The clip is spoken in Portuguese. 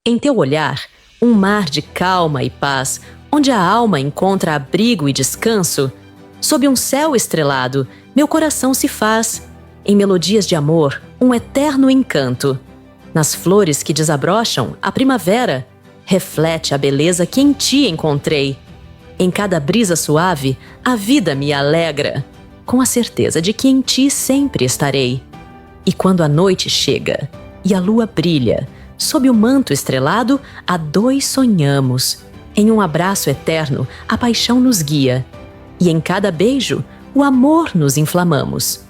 Em teu olhar, um mar de calma e paz, onde a alma encontra abrigo e descanso. Sob um céu estrelado, meu coração se faz, em melodias de amor, um eterno encanto. Nas flores que desabrocham, a primavera reflete a beleza que em ti encontrei. Em cada brisa suave, a vida me alegra, com a certeza de que em ti sempre estarei. E quando a noite chega e a lua brilha, sob o manto estrelado, a dois sonhamos. Em um abraço eterno, a paixão nos guia. E em cada beijo, o amor nos inflamamos.